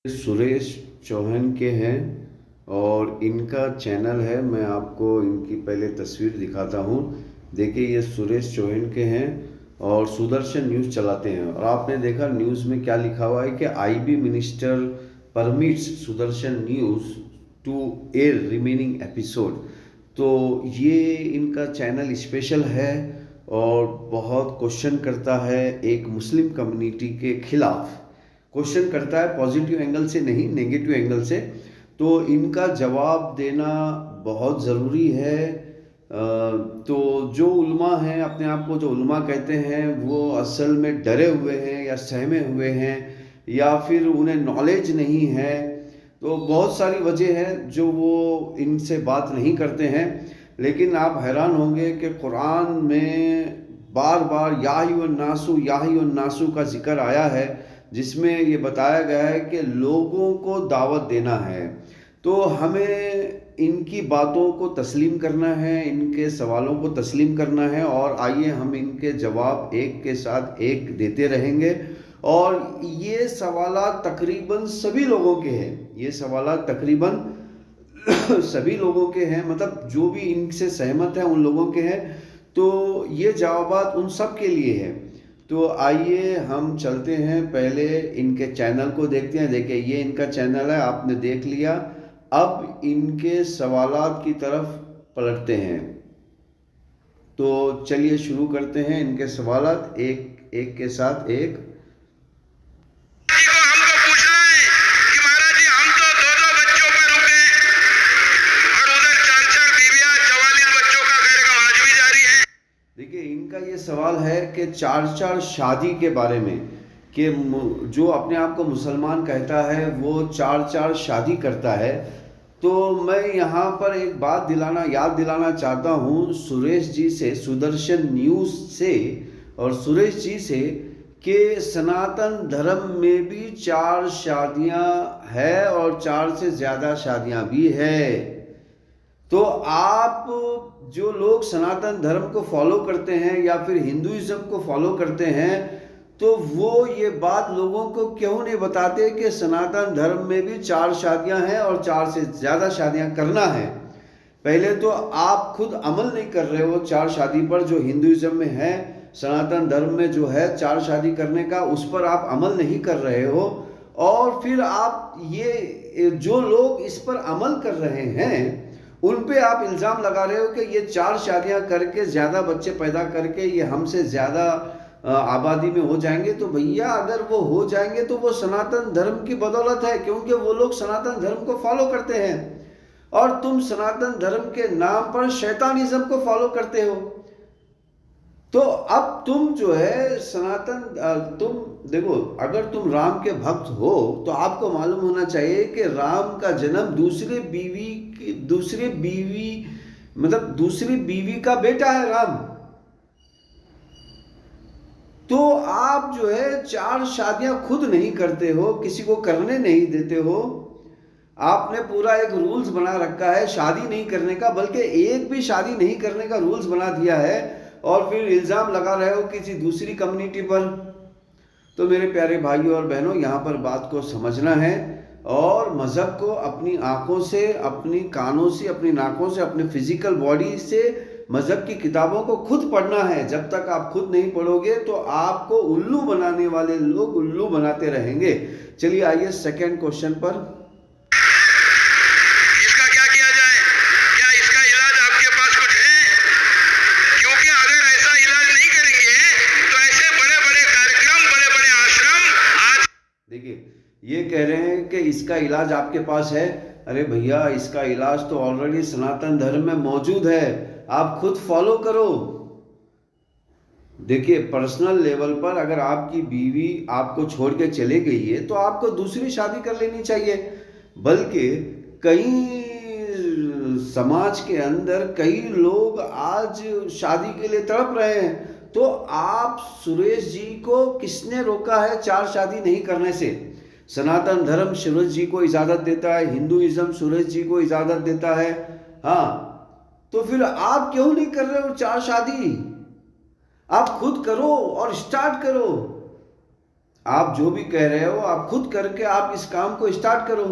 सुरेश चौहान के हैं और इनका चैनल है। मैं आपको इनकी पहले तस्वीर दिखाता हूँ। देखिए, ये सुरेश चौहान के हैं और सुदर्शन न्यूज़ चलाते हैं। और आपने देखा न्यूज़ में क्या लिखा हुआ है कि IB minister permits Sudarshan news to air remaining episode. तो ये इनका चैनल स्पेशल है और बहुत क्वेश्चन करता है एक मुस्लिम कम्युनिटी के खिलाफ। क्वेश्चन करता है पॉजिटिव एंगल से नहीं, नेगेटिव एंगल से। तो इनका जवाब देना बहुत ज़रूरी है। तो जो उलमा हैं, अपने आप को जो उलमा कहते हैं, वो असल में डरे हुए हैं या सहमे हुए हैं या फिर उन्हें नॉलेज नहीं है। तो बहुत सारी वजह है जो वो इनसे बात नहीं करते हैं। लेकिन आप हैरान होंगे कि कुरान में बार बार याही व नासू का जिक्र आया है, जिसमें ये बताया गया है कि लोगों को दावत देना है। तो हमें इनकी बातों को तस्लीम करना है, इनके सवालों को तस्लीम करना है। और आइए हम इनके जवाब एक के साथ एक देते रहेंगे। और ये सवालात तकरीबन सभी लोगों के हैं, ये सवालात तकरीबन सभी लोगों के हैं, मतलब जो भी इनसे सहमत है उन लोगों के हैं। तो ये जवाबात उन सब के लिए है। तो आइए हम चलते हैं, पहले इनके चैनल को देखते हैं। देखिए, ये इनका चैनल है, आपने देख लिया। अब इनके सवालात की तरफ पलटते हैं। तो चलिए शुरू करते हैं इनके सवालात एक एक के साथ एक। देखिए, इनका ये सवाल है कि चार चार शादी के बारे में, कि जो अपने आप को मुसलमान कहता है वो चार चार शादी करता है। तो मैं यहाँ पर एक बात याद दिलाना चाहता हूँ सुरेश जी से, सुदर्शन न्यूज़ से और सुरेश जी से, कि सनातन धर्म में भी चार शादियाँ है और चार से ज़्यादा शादियाँ भी है। तो आप जो लोग सनातन धर्म को फॉलो करते हैं या फिर हिंदुइज्म को फॉलो करते हैं, तो वो ये बात लोगों को क्यों नहीं बताते कि सनातन धर्म में भी चार शादियां हैं और चार से ज़्यादा शादियां करना है। पहले तो आप खुद अमल नहीं कर रहे हो चार शादी पर, जो हिंदुइज्म में है, सनातन धर्म में जो है चार शादी करने का, उस पर आप अमल नहीं कर रहे हो। और फिर आप ये जो लोग इस पर अमल कर रहे हैं उन पे आप इल्ज़ाम लगा रहे हो कि ये चार शादियां करके ज़्यादा बच्चे पैदा करके ये हमसे ज़्यादा आबादी में हो जाएंगे। तो भैया, अगर वो हो जाएंगे तो वो सनातन धर्म की बदौलत है, क्योंकि वो लोग सनातन धर्म को फॉलो करते हैं और तुम सनातन धर्म के नाम पर शैतानिज्म को फॉलो करते हो। तो अब तुम जो है तुम देखो, अगर तुम राम के भक्त हो तो आपको मालूम होना चाहिए कि राम का जन्म दूसरी बीवी का बेटा है राम। तो आप जो है चार शादियां खुद नहीं करते हो, किसी को करने नहीं देते हो। आपने पूरा एक रूल्स बना रखा है शादी नहीं करने का, बल्कि एक भी शादी नहीं करने का रूल्स बना दिया है और फिर इल्ज़ाम लगा रहे हो किसी दूसरी कम्युनिटी पर। तो मेरे प्यारे भाइयों और बहनों, यहाँ पर बात को समझना है और मज़हब को अपनी आँखों से, अपनी कानों से, अपनी नाकों से, अपने फिजिकल बॉडी से मज़हब की किताबों को खुद पढ़ना है। जब तक आप खुद नहीं पढ़ोगे तो आपको उल्लू बनाने वाले लोग उल्लू बनाते रहेंगे। चलिए आइए सेकेंड क्वेश्चन पर। ये कह रहे हैं कि इसका इलाज आपके पास है। अरे भैया, इसका इलाज तो ऑलरेडी सनातन धर्म में मौजूद है, आप खुद फॉलो करो। देखिए, पर्सनल लेवल पर अगर आपकी बीवी आपको छोड़ के चले गई है तो आपको दूसरी शादी कर लेनी चाहिए। बल्कि कई समाज के अंदर कई लोग आज शादी के लिए तड़प रहे हैं। तो आप, सुरेश जी को किसने रोका है चार शादी नहीं करने से? सनातन धर्म सुरेश जी को इजाज़त देता है, हिंदुइज्म सुरेश जी को इजाज़त देता है। हाँ, तो फिर आप क्यों नहीं कर रहे हो चार शादी? आप खुद करो और स्टार्ट करो। आप जो भी कह रहे हो आप खुद करके आप इस काम को स्टार्ट करो।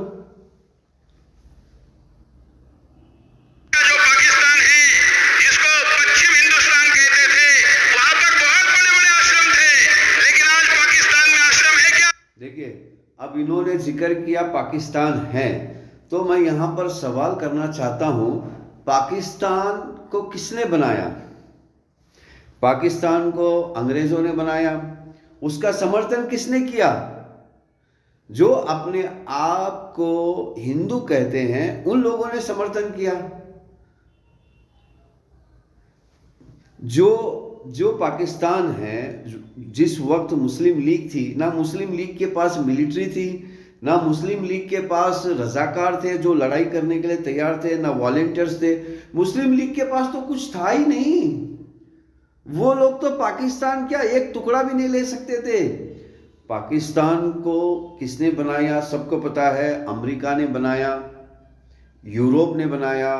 जो पाकिस्तान है, जिसको पश्चिम हिंदुस्तान कहते थे, वहां पर बहुत बड़े बड़े आश्रम थे, लेकिन आज पाकिस्तान में आश्रम है क्या? देखिए, अब इन्होंने जिक्र किया पाकिस्तान है, तो मैं यहाँ पर सवाल करना चाहता हूँ, पाकिस्तान को किसने बनाया? पाकिस्तान को अंग्रेजों ने बनाया। उसका समर्थन किसने किया? जो अपने आप को हिंदू कहते हैं उन लोगों ने समर्थन किया। जो जो पाकिस्तान है, जिस वक्त मुस्लिम लीग थी, ना मुस्लिम लीग के पास मिलिट्री थी, ना मुस्लिम लीग के पास रजाकार थे जो लड़ाई करने के लिए तैयार थे, ना वॉलेंटियर्स थे। मुस्लिम लीग के पास तो कुछ था ही नहीं। वो लोग तो पाकिस्तान क्या एक टुकड़ा भी नहीं ले सकते थे। पाकिस्तान को किसने बनाया? सबको पता है, अमेरिका ने बनाया, यूरोप ने बनाया,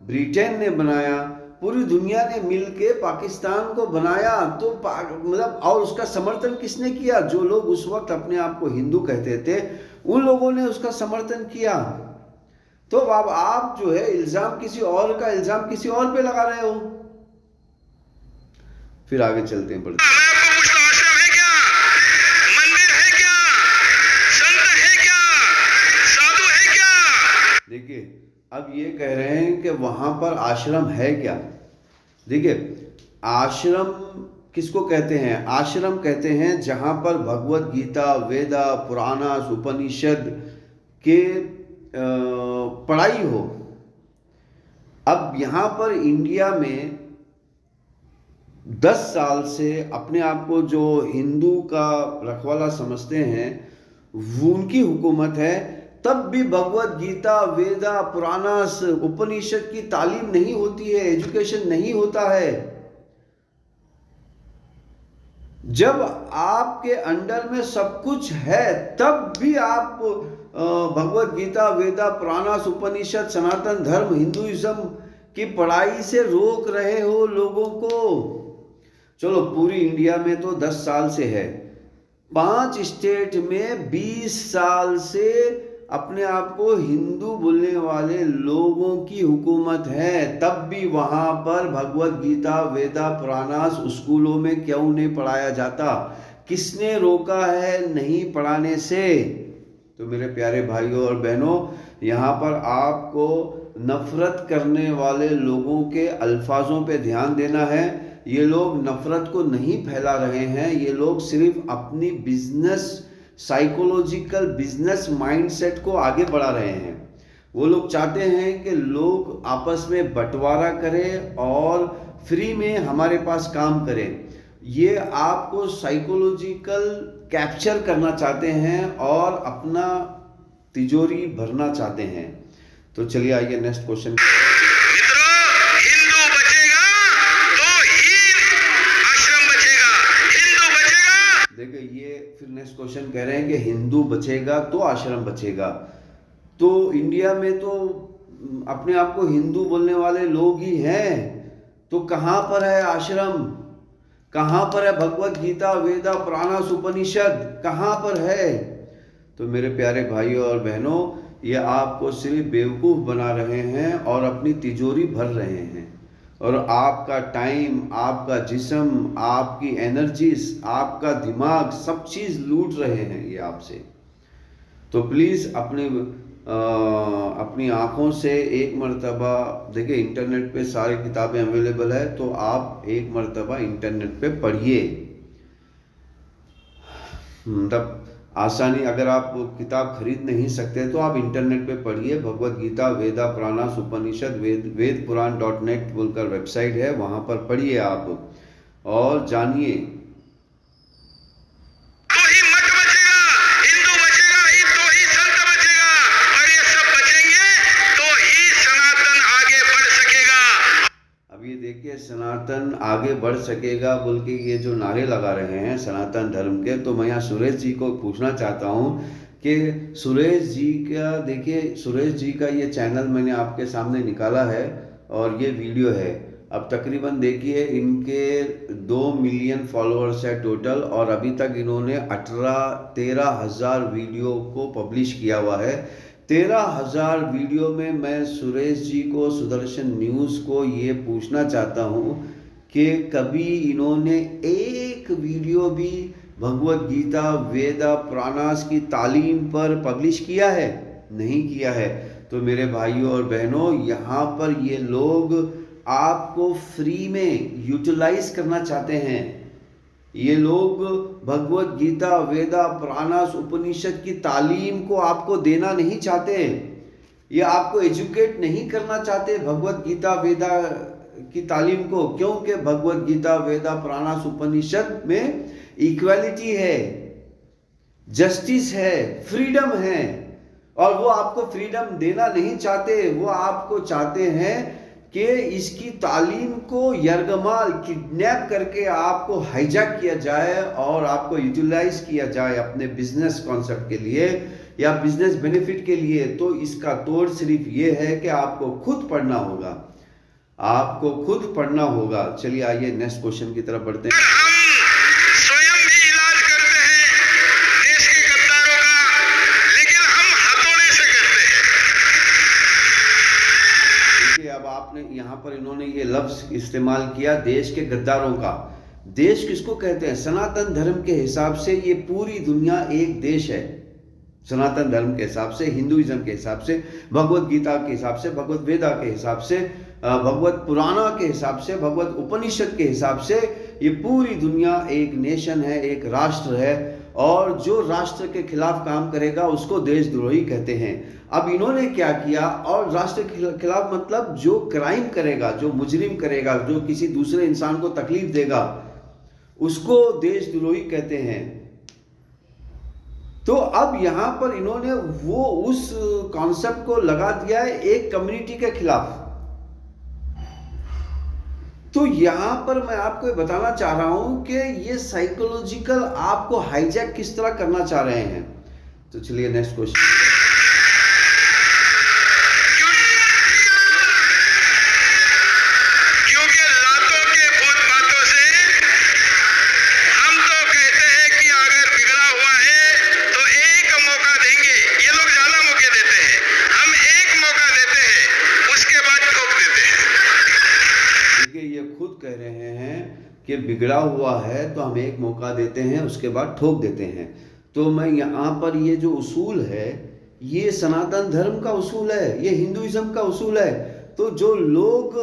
ब्रिटेन ने बनाया, पूरी दुनिया ने मिलके पाकिस्तान को बनाया। तो मतलब और उसका समर्थन किसने किया? जो लोग उस वक्त अपने आप को हिंदू कहते थे उन लोगों ने उसका समर्थन किया। तो अब आप जो है इल्जाम किसी और का इल्जाम किसी और पे लगा रहे हो। फिर आगे चलते हैं, बढ़ते मैं आपको पूछता हूं, आश्रम है क्या? मंदिर है क्या? संत है क्या? साधु है क्या? देखिए, अब ये कह रहे हैं कि वहां पर आश्रम है क्या। देखिए, आश्रम किसको कहते हैं? आश्रम कहते हैं जहां पर भगवत गीता, वेदा, पुराणास, उपनिषद के पढ़ाई हो। अब यहाँ पर इंडिया में 10 साल से अपने आप को जो हिंदू का रखवाला समझते हैं वो उनकी हुकूमत है, तब भी भगवत गीता, वेदा, पुराणास, उपनिषद की तालीम नहीं होती है, एजुकेशन नहीं होता है। जब आपके अंडर में सब कुछ है तब भी आप भगवत गीता, वेदा, पुराणास, उपनिषद, सनातन धर्म, हिंदुइज्म की पढ़ाई से रोक रहे हो लोगों को। चलो, पूरी इंडिया में तो 10 साल से है, 5 स्टेट में 20 साल से अपने आप को हिंदू बोलने वाले लोगों की हुकूमत है, तब भी वहां पर भगवत गीता, वेदा, पुराणास स्कूलों में क्यों नहीं पढ़ाया जाता? किसने रोका है नहीं पढ़ाने से? तो मेरे प्यारे भाइयों और बहनों, यहाँ पर आपको नफरत करने वाले लोगों के अल्फाजों पे ध्यान देना है। ये लोग नफरत को नहीं फैला रहे हैं, ये लोग सिर्फ अपनी बिजनेस साइकोलॉजिकल बिजनेस माइंडसेट को आगे बढ़ा रहे हैं। वो लोग चाहते हैं कि लोग आपस में बंटवारा करें और फ्री में हमारे पास काम करें। ये आपको साइकोलॉजिकल कैप्चर करना चाहते हैं और अपना तिजोरी भरना चाहते हैं। तो चलिए आइए नेक्स्ट क्वेश्चन। मित्रों, हिंदू बचेगा तो ही आश्रम बचेगा। हिंदू बचेगा। देखिए, ये फिर नेक्स्ट क्वेश्चन कह रहे हैं कि हिंदू बचेगा तो आश्रम बचेगा। तो इंडिया में तो अपने आप को हिंदू बोलने वाले लोग ही हैं, तो कहाँ पर है आश्रम? कहाँ पर है भगवत गीता, वेदा, पुराणास, उपनिषद? कहाँ पर है? तो मेरे प्यारे भाइयों और बहनों, ये आपको सिर्फ बेवकूफ़ बना रहे हैं और अपनी तिजोरी भर रहे हैं, और आपका टाइम, आपका जिस्म, आपकी एनर्जीज, आपका दिमाग, सब चीज़ लूट रहे हैं ये आपसे। तो प्लीज़ अपनी आँखों से एक मर्तबा देखिए, इंटरनेट पे सारी किताबें अवेलेबल है, तो आप एक मर्तबा इंटरनेट पे पढ़िए। मतलब आसानी, अगर आप किताब खरीद नहीं सकते तो आप इंटरनेट पे पढ़िए। भगवत गीता, वेदा, पुराणास, उपनिषद, वेदपुराण.net बोलकर वेबसाइट है, वहाँ पर पढ़िए आप और जानिए। तो ही मठ बचेगा, हिंदू बचेगा ही तो ही संत बचेगा, और ये सब बचेंगे तो ही सनातन आगे बढ़ सकेगा। अब ये देखिए, सनातन आगे बढ़ सकेगा बोल के ये जो नारे लगा रहे हैं सनातन धर्म के, तो मैं यहाँ सुरेश जी को पूछना चाहता हूँ कि सुरेश जी का, देखिए सुरेश जी का ये चैनल मैंने आपके सामने निकाला है और ये वीडियो है, अब तकरीबन देखिए इनके 2 मिलियन फॉलोअर्स है टोटल, और अभी तक इन्होंने 13,000 वीडियो को पब्लिश किया हुआ है। 13,000 वीडियो में मैं सुरेश जी को, सुदर्शन न्यूज़ को ये पूछना चाहता हूँ कि कभी इन्होंने एक वीडियो भी भगवत गीता, वेदा, पुराणास की तालीम पर पब्लिश किया है? नहीं किया है। तो मेरे भाइयों और बहनों, यहाँ पर ये लोग आपको फ्री में यूटिलाइज करना चाहते हैं। ये लोग भगवत गीता, वेदा, पुराणास, उपनिषद की तालीम को आपको देना नहीं चाहते। ये आपको एजुकेट नहीं करना चाहते भगवत गीता, वेदा की तालीम को। क्योंकि भगवत गीता, वेदा, पुराणास, उपनिषद में इक्वालिटी है, जस्टिस है, फ्रीडम है, और वो आपको फ्रीडम देना नहीं चाहते। वो आपको चाहते हैं कि इसकी तालीम को यरगमाल, किडनैप करके आपको हाईजैक किया जाए और आपको यूटिलाइज किया जाए अपने बिजनेस कॉन्सेप्ट के लिए या बिजनेस बेनिफिट के लिए। तो इसका तोड़ सिर्फ ये है कि आपको खुद पढ़ना होगा, आपको खुद पढ़ना होगा। चलिए आइए नेक्स्ट क्वेश्चन की तरफ बढ़ते हैं। हम स्वयं भी इलाज करते हैं देश के गद्दारों का, लेकिन हम हथौड़े से करते हैं। देखिए अब आपने यहाँ पर इन्होंने ये लफ्ज इस्तेमाल किया, देश के गद्दारों का। देश किसको कहते हैं? सनातन धर्म के हिसाब से ये पूरी दुनिया एक देश है। सनातन धर्म के हिसाब से, हिंदुइज्म के हिसाब से, भगवत गीता के हिसाब से, भगवत वेदा के हिसाब से, भगवत पुराणा के हिसाब से, भगवत उपनिषद के हिसाब से ये पूरी दुनिया एक नेशन है, एक राष्ट्र है। और जो राष्ट्र के खिलाफ काम करेगा उसको देशद्रोही कहते हैं। अब इन्होंने क्या किया? और राष्ट्र के खिलाफ मतलब जो क्राइम करेगा, जो मुजरिम करेगा, जो किसी दूसरे इंसान को तकलीफ देगा, उसको देशद्रोही कहते हैं। तो अब यहां पर इन्होंने वो उस कॉन्सेप्ट को लगा दिया है एक कम्युनिटी के खिलाफ। तो यहां पर मैं आपको बताना चाह रहा हूं कि ये साइकोलॉजिकल आपको हाईजैक किस तरह करना चाह रहे हैं। तो चलिए नेक्स्ट क्वेश्चन। क्योंकि लातों के भूत बातों से हम तो कहते हैं कि अगर बिगड़ा हुआ है तो एक मौका देंगे। ये लोग ज्यादा मौके देते हैं, हम एक मौका देते हैं, उसके बाद ठोक देते हैं। देखिए ये खुद कह रहे हैं कि बिगड़ा हुआ है तो हम एक मौका देते हैं, उसके बाद ठोक देते हैं। तो मैं यहाँ पर ये जो उसूल है ये सनातन धर्म का उसूल है, ये हिंदुइज्म का उसूल है। तो जो लोग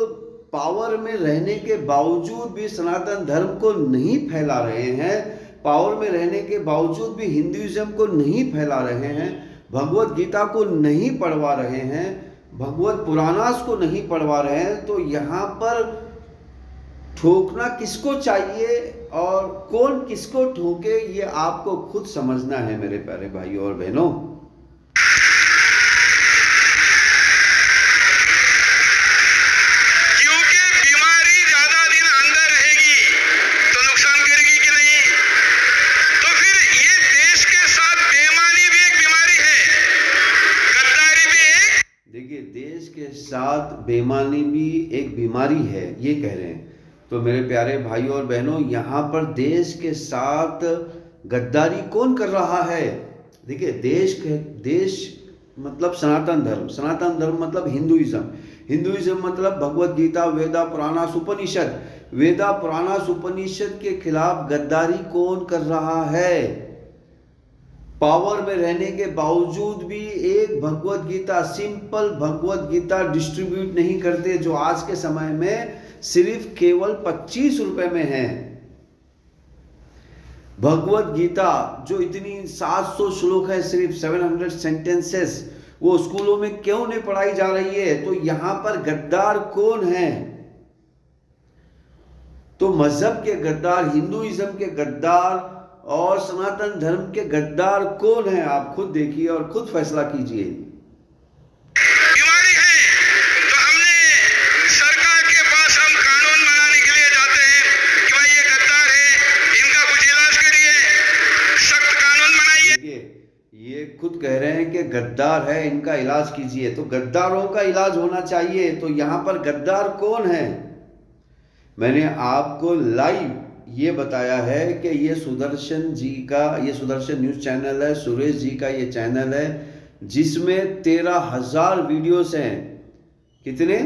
पावर में रहने के बावजूद भी सनातन धर्म को नहीं फैला रहे हैं, पावर में रहने के बावजूद भी हिंदुइज्म को नहीं फैला रहे हैं, भगवत गीता को नहीं पढ़वा रहे हैं, भगवत पुराणास को नहीं पढ़वा रहे हैं, तो यहाँ पर ठोकना किसको चाहिए और कौन किसको ठोके ये आपको खुद समझना है मेरे प्यारे भाइयों और बहनों। क्योंकि बीमारी ज्यादा दिन अंदर रहेगी तो नुकसान करेगी कि नहीं। तो फिर ये देश के साथ बेईमानी भी एक बीमारी है, गद्दारी भी एक। देखिए देश के साथ बेईमानी भी एक बीमारी है, ये कह रहे हैं। तो मेरे प्यारे भाइयों और बहनों, यहाँ पर देश के साथ गद्दारी कौन कर रहा है? देखिए देश मतलब सनातन धर्म, सनातन धर्म मतलब हिंदुइज्म, हिंदुइज्म मतलब भगवत गीता, वेदा, पुराणास, उपनिषद, वेदा, पुराणास, उपनिषद के खिलाफ गद्दारी कौन कर रहा है? पावर में रहने के बावजूद भी एक भगवत गीता, सिंपल भगवत गीता डिस्ट्रीब्यूट नहीं करते, जो आज के समय में सिर्फ केवल 25 रुपए में है। भगवत गीता जो इतनी 700 श्लोक है, सिर्फ 700 सेंटेंसेस, वो स्कूलों में क्यों नहीं पढ़ाई जा रही है? तो यहां पर गद्दार कौन है? तो मजहब के गद्दार, हिंदुइज्म के गद्दार और सनातन धर्म के गद्दार कौन है? आप खुद देखिए और खुद फैसला कीजिए। बीमारी है तो हमने सरकार के पास हम कानून बनाने के लिए जाते हैं कि भाई ये गद्दार है, इनका कुछ इलाज करिए, सख्त कानून बनाइए। देखिए ये खुद कह रहे हैं कि गद्दार है, इनका इलाज कीजिए। तो गद्दारों का इलाज होना चाहिए। तो यहाँ पर गद्दार कौन है? मैंने आपको लाइव ये बताया है कि ये सुदर्शन जी का, ये सुदर्शन न्यूज़ चैनल है, सुरेश जी का ये चैनल है, जिसमें 13,000 वीडियोस हैं। कितने?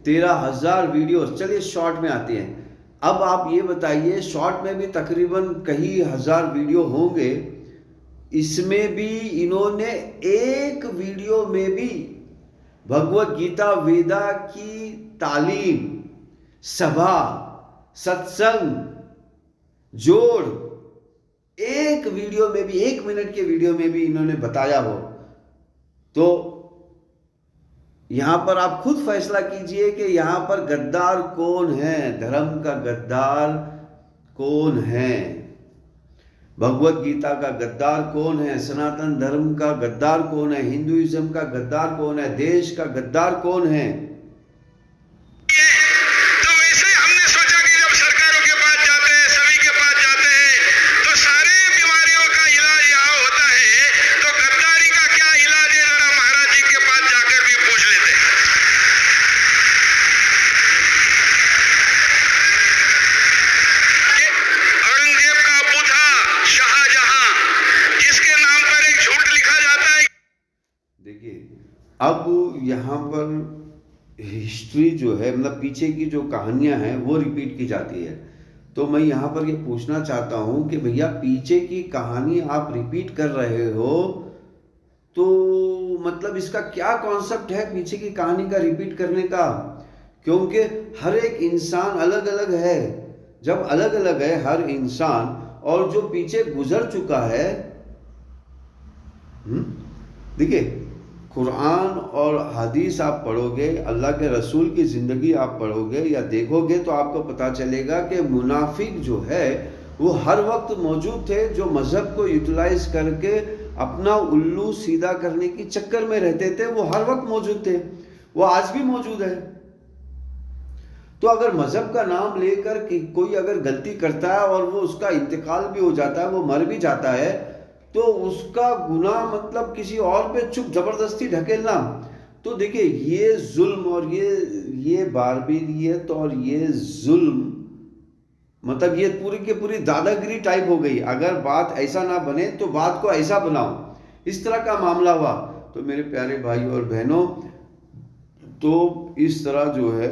13,000 वीडियोस। चलिए शॉर्ट में आते हैं। अब आप ये बताइए, शॉर्ट में भी तकरीबन कई हज़ार वीडियो होंगे, इसमें भी इन्होंने एक वीडियो में भी भगवत गीता वेदा की तालीम, सभा, सत्संग जोड़ एक वीडियो में भी, 1 मिनट के वीडियो में भी इन्होंने बताया हो, तो यहां पर आप खुद फैसला कीजिए कि यहां पर गद्दार कौन है, धर्म का गद्दार कौन है, भगवत गीता का गद्दार कौन है, सनातन धर्म का गद्दार कौन है, हिंदुइज्म का गद्दार कौन है, देश का गद्दार कौन है। तो वैसे हमने सोचा कि जब सरकारों के पास जाते हैं, सभी के पास जाते हैं, तो सारे बीमारियों का इलाज यहाँ होता है, तो गद्दारी का क्या इलाज है, जरा महाराज जी के पास जाकर भी पूछ लेते हैं। औरंगजेब का अब्बू था शाहजहां, जिसके नाम पर एक झूठ लिखा जाता है। देखिए, अब यहाँ पर हिस्ट्री जो है, मतलब पीछे की जो कहानियां हैं वो रिपीट की जाती है। तो मैं यहाँ पर ये पूछना चाहता हूँ कि भैया पीछे की कहानी आप रिपीट कर रहे हो, तो मतलब इसका क्या कॉन्सेप्ट है पीछे की कहानी का रिपीट करने का? क्योंकि हर एक इंसान अलग अलग है। जब अलग अलग है हर इंसान, और जो पीछे गुजर चुका है, देखिए कुरान और हदीस आप पढ़ोगे, अल्लाह के रसूल की ज़िंदगी आप पढ़ोगे या देखोगे, तो आपको पता चलेगा कि मुनाफिक जो है वो हर वक्त मौजूद थे, जो मज़हब को यूटिलाइज करके अपना उल्लू सीधा करने की चक्कर में रहते थे, वो हर वक्त मौजूद थे, वो आज भी मौजूद है। तो अगर मज़हब का नाम लेकर कि कोई अगर गलती करता है और वो उसका इंतकाल भी हो जाता है, वो मर भी जाता है, तो उसका गुनाह मतलब किसी और पे चुप जबरदस्ती ढकेलना, तो देखिए ये जुल्म और ये बारबेरियत और ये जुल्म, मतलब ये पूरी की पूरी दादागिरी टाइप हो गई। अगर बात ऐसा ना बने तो बात को ऐसा बनाओ, इस तरह का मामला हुआ। तो मेरे प्यारे भाई और बहनों, तो इस तरह जो है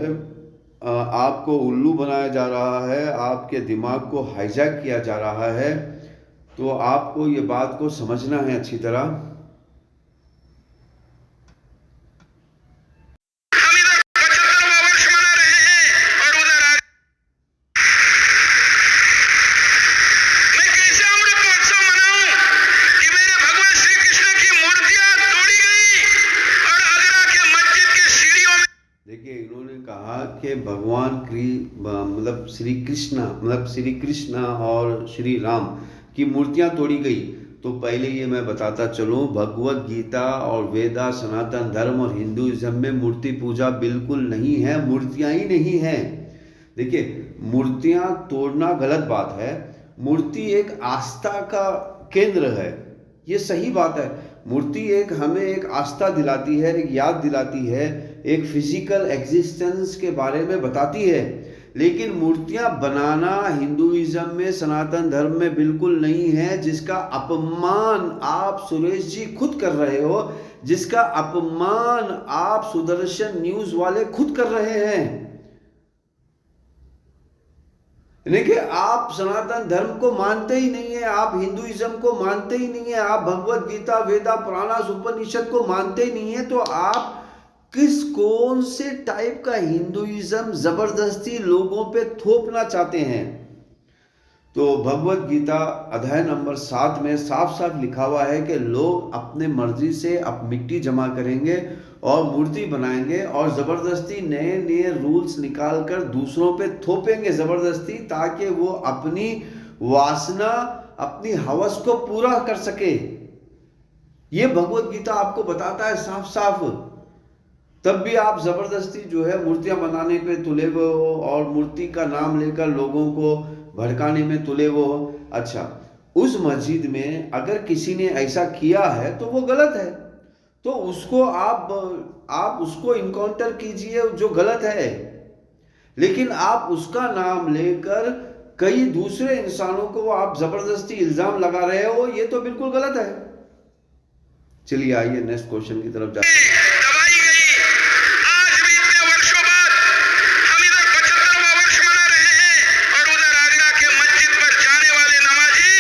आपको उल्लू बनाया जा रहा है, आपके दिमाग को हाईजैक किया जा रहा है। तो आपको ये बात को समझना है अच्छी तरह। हम इधर 75वां वर्ष मना रहे हैं और उधर मैं कैसे अमृत महोत्सव मनाऊं कि मेरे भगवान श्री कृष्ण की मूर्तियां तोड़ी गई और आगरा के मस्जिद के सीढ़ियों में। देखिए इन्होंने कहा कि भगवान मतलब श्री कृष्ण और श्री राम की मूर्तियां तोड़ी गई। तो पहले ये मैं बताता चलूं, भगवत गीता और वेदा, सनातन धर्म और हिंदुइज्म में मूर्ति पूजा बिल्कुल नहीं है, मूर्तियां ही नहीं है। देखिए मूर्तियां तोड़ना गलत बात है, मूर्ति एक आस्था का केंद्र है, ये सही बात है। मूर्ति हमें एक आस्था दिलाती है, एक याद दिलाती है, एक फिजिकल एग्जिस्टेंस के बारे में बताती है। लेकिन मूर्तियां बनाना हिंदुइज्म में, सनातन धर्म में बिल्कुल नहीं है, जिसका अपमान आप सुरेश जी खुद कर रहे हो, जिसका अपमान आप सुदर्शन न्यूज वाले खुद कर रहे हैं। देखिए आप सनातन धर्म को मानते ही नहीं है, आप हिंदुइज्म को मानते ही नहीं है, आप भगवत गीता, वेदा, पुराणास, उपनिषद को मानते ही नहीं है, तो आप कौन से टाइप का हिंदुइज्म जबरदस्ती लोगों पे थोपना चाहते हैं? तो भगवत गीता अध्याय नंबर 7 में साफ साफ लिखा हुआ है कि लोग अपने मर्जी से अब मिट्टी जमा करेंगे और मूर्ति बनाएंगे और जबरदस्ती नए नए रूल्स निकाल कर दूसरों पे थोपेंगे जबरदस्ती, ताकि वो अपनी वासना, अपनी हवस को पूरा कर सके। ये भगवत गीता आपको बताता है साफ साफ। तब भी आप जबरदस्ती जो है मूर्तियां बनाने पे तुले हुए हो और मूर्ति का नाम लेकर लोगों को भड़काने में तुले हुए हो। अच्छा, उस मस्जिद में अगर किसी ने ऐसा किया है तो वो गलत है, तो उसको आप उसको इनकाउंटर कीजिए जो गलत है। लेकिन आप उसका नाम लेकर कई दूसरे इंसानों को आप जबरदस्ती इल्जाम लगा रहे हो, ये तो बिल्कुल गलत है। चलिए आइए नेक्स्ट क्वेश्चन की तरफ जाते हैं। दबाई गई। आज भी इतने वर्षों बाद हम इधर 75वां वर्ष मना रहे हैं और उधर आगरा के मस्जिद पर जाने वाले नमाजी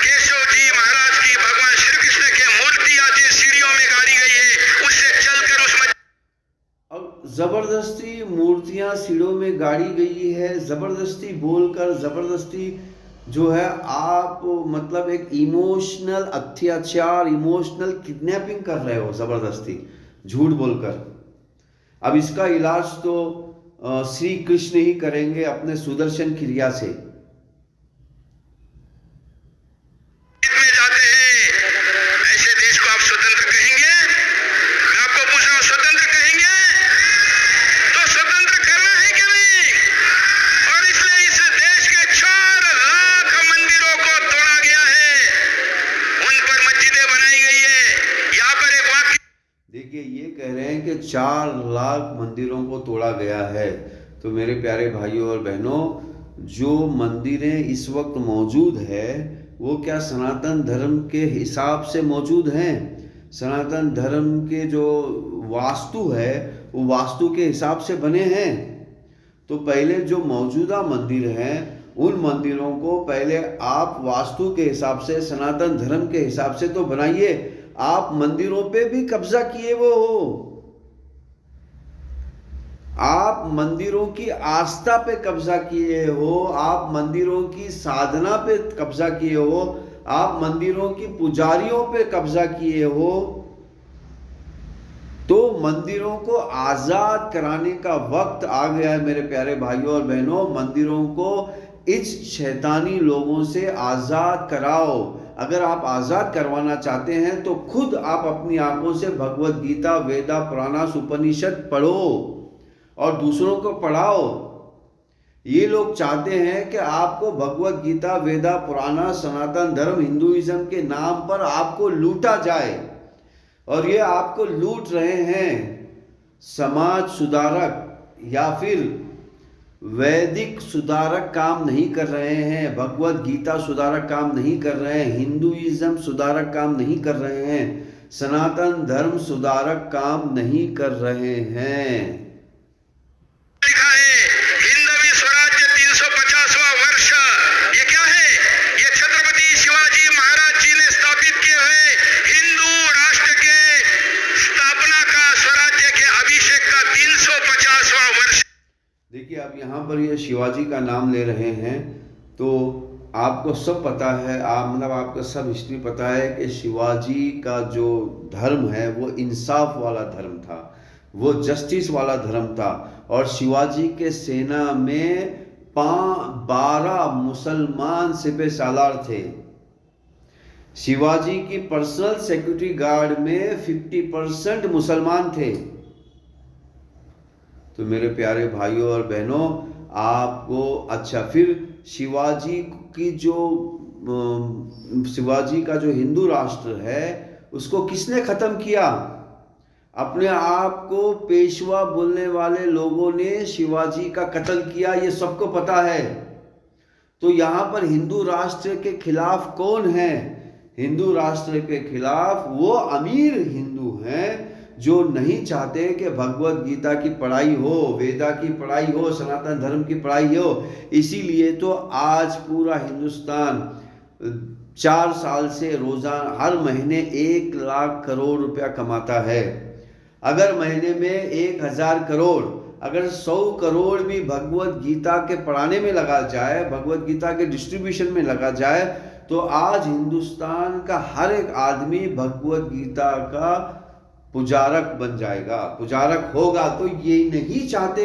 केशव जी महाराज की भगवान श्री कृष्ण के मूर्ति आज सीढ़ियों में गाड़ी गई है, उससे चलकर उस अब जबरदस्ती मूर्तियां सीढ़ों में गाड़ी गई है, जबरदस्ती बोलकर, जबरदस्ती जो है आप मतलब एक इमोशनल अत्याचार, इमोशनल किडनैपिंग कर रहे हो जबरदस्ती झूठ बोलकर। अब इसका इलाज तो श्री कृष्ण ही करेंगे अपने सुदर्शन क्रिया से। में जाते हैं, ऐसे देश को आप स्वतंत्र कहेंगे? मैं आपको पूछ रहा हूं, स्वतंत्र कहेंगे? तो स्वतंत्र करना है कि नहीं? और इसलिए इस देश के 4 लाख मंदिरों को तोड़ा गया है, उन पर मस्जिदें बनाई गई है। यहाँ पर एक वाक्य देखिए ये कह रहे हैं कि 4 लाख मंदिरों को तोड़ा गया है। तो मेरे प्यारे भाइयों और बहनों, जो मंदिरें इस वक्त मौजूद है वो क्या सनातन धर्म के हिसाब से मौजूद हैं? सनातन धर्म के जो वास्तु है वो वास्तु के हिसाब से बने हैं? तो पहले जो मौजूदा मंदिर हैं उन मंदिरों को पहले आप वास्तु के हिसाब से, सनातन धर्म के हिसाब से तो बनाइए। आप मंदिरों पे भी कब्जा किए वो हो, आप मंदिरों की आस्था पे कब्जा किए हो, आप मंदिरों की साधना पे कब्जा किए हो, आप मंदिरों की पुजारियों पे कब्जा किए हो। तो मंदिरों को आजाद कराने का वक्त आ गया है मेरे प्यारे भाइयों और बहनों। मंदिरों को इस शैतानी लोगों से आजाद कराओ। अगर आप आजाद करवाना चाहते हैं तो खुद आप अपनी आंखों से भगवत गीता, वेदा, पुराणास, उपनिषद पढ़ो और दूसरों को पढ़ाओ। ये लोग चाहते हैं कि आपको भगवत गीता, वेदा, पुराना, सनातन धर्म, हिंदुइज्म के नाम पर आपको लूटा जाए, और ये आपको लूट रहे हैं। समाज सुधारक या फिर वैदिक सुधारक काम नहीं कर रहे हैं, भगवत गीता सुधारक काम नहीं कर रहे हैं, हिंदुइज्म सुधारक काम नहीं कर रहे हैं, सनातन धर्म सुधारक काम नहीं कर रहे हैं। लिखा है हिंदवी स्वराज्य 350वां वर्ष। ये क्या है? ये छत्रपति शिवाजी महाराज जी ने स्थापित किए हुए हिंदू राष्ट्र के स्थापना का, स्वराज्य के अभिषेक का 350वां वर्ष। देखिए अब यहाँ पर ये शिवाजी का नाम ले रहे हैं तो आपको सब पता है, आप मतलब आपको सब हिस्ट्री पता है कि शिवाजी का जो धर्म है वो इंसाफ वाला धर्म था, वो जस्टिस वाला धर्म था। और शिवाजी के सेना में 12 मुसलमान सिपह सालार थे। शिवाजी की पर्सनल सिक्योरिटी गार्ड में 50% मुसलमान थे। तो मेरे प्यारे भाइयों और बहनों, आपको अच्छा फिर शिवाजी का जो हिंदू राष्ट्र है उसको किसने खत्म किया? अपने आप को पेशवा बोलने वाले लोगों ने शिवाजी का कत्ल किया, ये सबको पता है। तो यहाँ पर हिंदू राष्ट्र के खिलाफ कौन है? हिंदू राष्ट्र के खिलाफ वो अमीर हिंदू हैं जो नहीं चाहते कि भगवत गीता की पढ़ाई हो, वेदा की पढ़ाई हो, सनातन धर्म की पढ़ाई हो। इसीलिए तो आज पूरा हिंदुस्तान 4 साल से रोजाना हर महीने 1 लाख करोड़ रुपया कमाता है। अगर महीने में 1000 करोड़, अगर 100 करोड़ भी भगवत गीता के पढ़ाने में लगा जाए, भगवत गीता के डिस्ट्रीब्यूशन में लगा जाए, तो आज हिंदुस्तान का हर एक आदमी भगवत गीता का पुजारक बन जाएगा, पुजारक होगा। तो ये नहीं चाहते,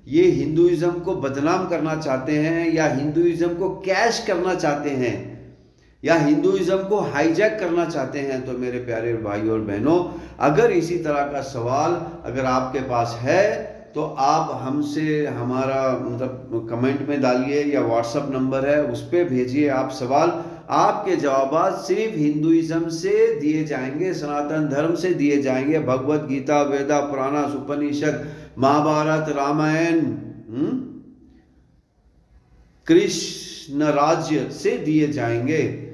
ये हिंदुइज्म को बदनाम करना चाहते हैं या हिंदुइज्म को कैश करना चाहते हैं या हिंदुइज्म को हाईजैक करना चाहते हैं। तो मेरे प्यारे भाइयों और बहनों, अगर इसी तरह का सवाल अगर आपके पास है तो आप हमसे हमारा मतलब कमेंट में डालिए या व्हाट्सएप नंबर है उस पर भेजिए आप सवाल। आपके जवाब सिर्फ हिंदुइज्म से दिए जाएंगे, सनातन धर्म से दिए जाएंगे। भगवत गीता, वेदा, पुराना, उपनिषद, महाभारत, रामायण कृष्ण राज्य से दिए जाएंगे।